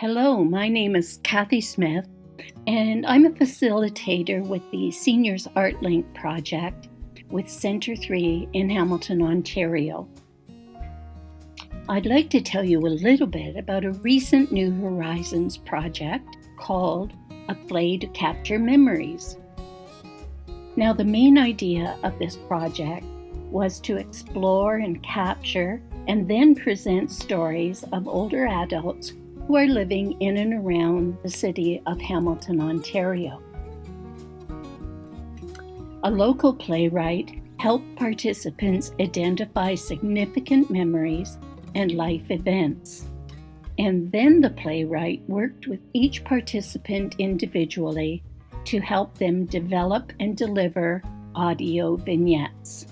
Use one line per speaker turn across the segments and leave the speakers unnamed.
Hello, my name is Kathy Smith, and I'm a facilitator with the Seniors Art Link project with Centre 3 in Hamilton, Ontario. I'd like to tell you a little bit about a recent New Horizons project called A Play to Capture Memories. Now, the main idea of this project was to explore and capture and then present stories of older adults who are living in and around the city of Hamilton, Ontario. A local playwright helped participants identify significant memories and life events. And then the playwright worked with each participant individually to help them develop and deliver audio vignettes.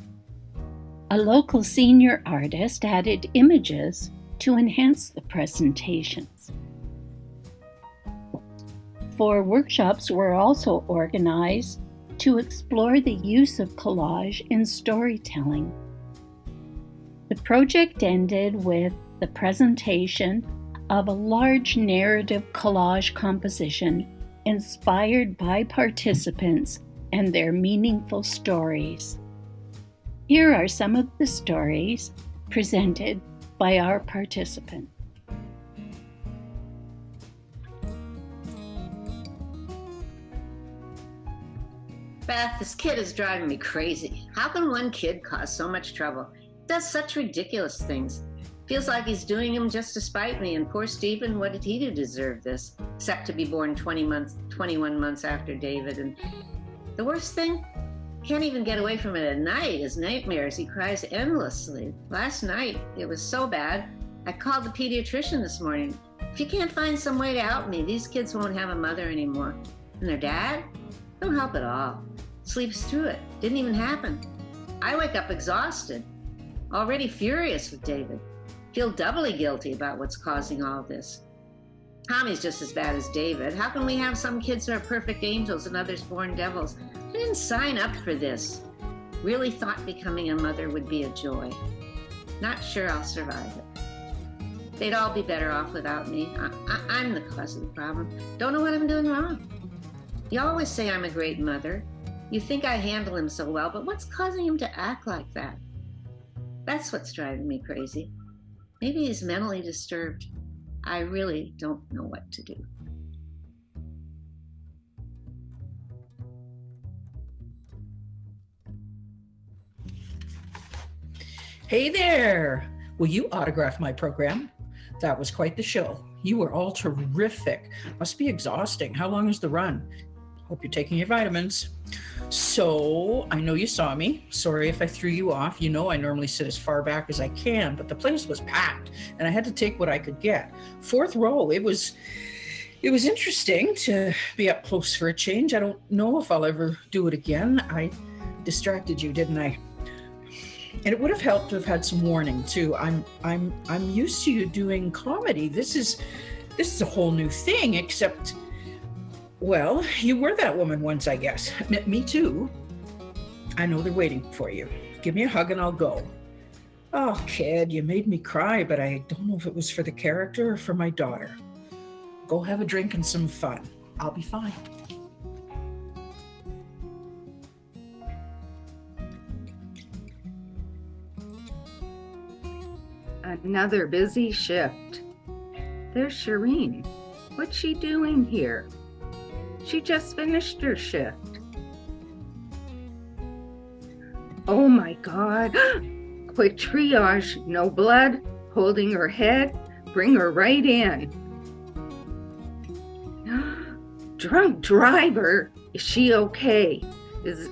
A local senior artist added images to enhance the presentations. 4 workshops were also organized to explore the use of collage in storytelling. The project ended with the presentation of a large narrative collage composition inspired by participants and their meaningful stories. Here are some of the stories presented by our participants.
Beth, this kid is driving me crazy. How can one kid cause so much trouble? Does such ridiculous things. Feels like he's doing them just to spite me. And poor Stephen, what did he do to deserve this? Except to be born 21 months after David. And the worst thing, can't even get away from it at night. His nightmares, he cries endlessly. Last night, it was so bad, I called the pediatrician this morning. If you can't find some way to help me, these kids won't have a mother anymore. And their dad? Don't help at all. Sleeps through it. Didn't even happen. I wake up exhausted, already furious with David. Feel doubly guilty about what's causing all this. Tommy's just as bad as David. How can we have some kids who are perfect angels and others born devils? I didn't sign up for this. Really thought becoming a mother would be a joy. Not sure I'll survive it. They'd all be better off without me. I'm the cause of the problem. Don't know what I'm doing wrong. You always say I'm a great mother. You think I handle him so well, but what's causing him to act like that? That's what's driving me crazy. Maybe he's mentally disturbed. I really don't know what to do.
Hey there! Will you autograph my program? That was quite the show. You were all terrific. Must be exhausting. How long is the run? Hope you're taking your vitamins. So, I know you saw me. Sorry if I threw you off. You know I normally sit as far back as I can, but the place was packed and I had to take what I could get. 4th row, it was interesting to be up close for a change. I don't know if I'll ever do it again. I distracted you, didn't I? And it would have helped to have had some warning too. I'm used to you doing comedy. This is a whole new thing, except, well, you were that woman once, I guess. Me too. I know they're waiting for you. Give me a hug and I'll go. Oh, kid, you made me cry, but I don't know if it was for the character or for my daughter. Go have a drink and some fun. I'll be fine.
Another busy shift. There's Shireen. What's she doing here? She just finished her shift. Oh my God. Quick triage. No blood. Holding her head. Bring her right in. Drunk driver. Is she okay? Is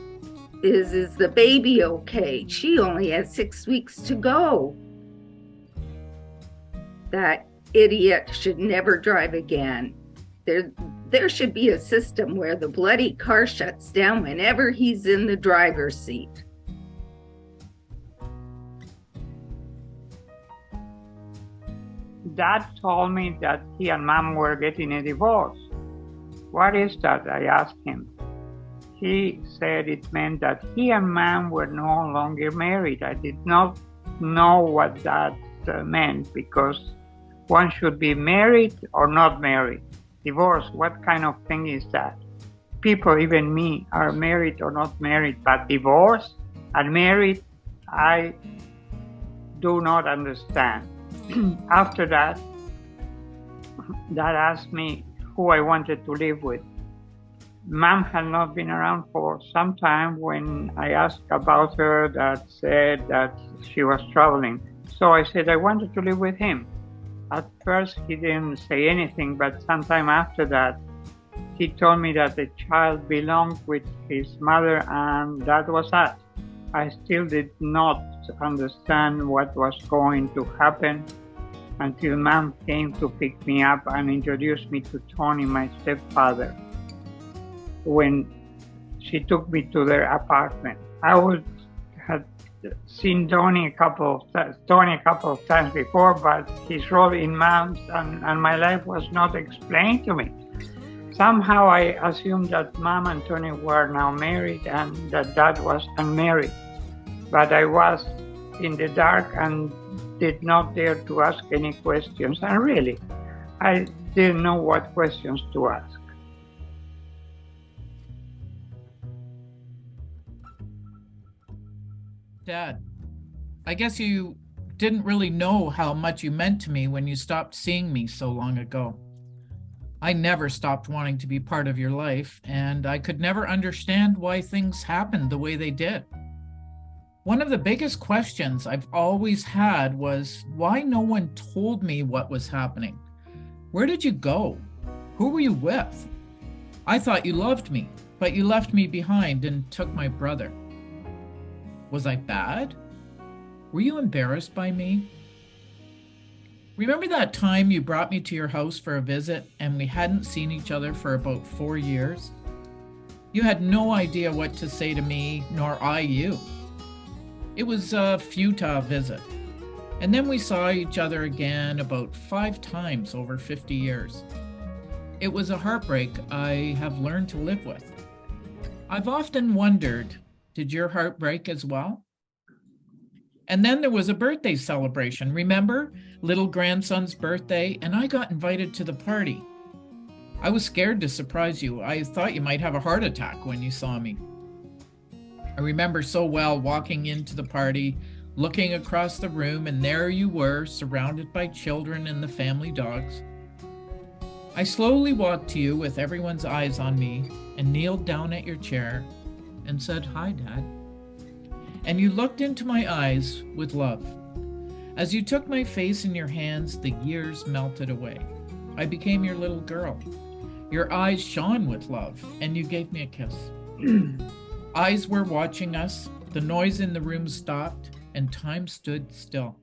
the baby okay? She only has 6 weeks to go. That idiot should never drive again. There should be a system where the bloody car shuts down whenever he's in the driver's seat.
Dad told me that he and Mom were getting a divorce. What is that? I asked him. He said it meant that he and Mom were no longer married. I did not know what that meant because one should be married or not married. Divorce, what kind of thing is that? People, even me, are married or not married, but divorced and married, I do not understand. After that, Dad asked me who I wanted to live with. Mom had not been around for some time. When I asked about her, Dad said that she was traveling. So I said I wanted to live with him. At first, he didn't say anything, but sometime after that, he told me that the child belonged with his mother, and that was that. I still did not understand what was going to happen until Mom came to pick me up and introduced me to Tony, my stepfather. When she took me to their apartment, had seen Tony a couple of times before, but his role in Mom's and my life was not explained to me. Somehow I assumed that Mom and Tony were now married and that Dad was unmarried. But I was in the dark and did not dare to ask any questions. And really, I didn't know what questions to ask.
Dad, I guess you didn't really know how much you meant to me when you stopped seeing me so long ago. I never stopped wanting to be part of your life, and I could never understand why things happened the way they did. One of the biggest questions I've always had was why no one told me what was happening. Where did you go? Who were you with? I thought you loved me, but you left me behind and took my brother. Was I bad? Were you embarrassed by me? Remember that time you brought me to your house for a visit and we hadn't seen each other for about 4 years? You had no idea what to say to me, nor I you. It was a futile visit. And then we saw each other again about 5 times over 50 years. It was a heartbreak I have learned to live with. I've often wondered, did your heart break as well? And then there was a birthday celebration, remember? Little grandson's birthday, and I got invited to the party. I was scared to surprise you. I thought you might have a heart attack when you saw me. I remember so well walking into the party, looking across the room, and there you were, surrounded by children and the family dogs. I slowly walked to you with everyone's eyes on me and kneeled down at your chair and said, "Hi, Dad." And you looked into my eyes with love. As you took my face in your hands, the years melted away. I became your little girl. Your eyes shone with love, and you gave me a kiss. Eyes were watching us, the noise in the room stopped, and time stood still.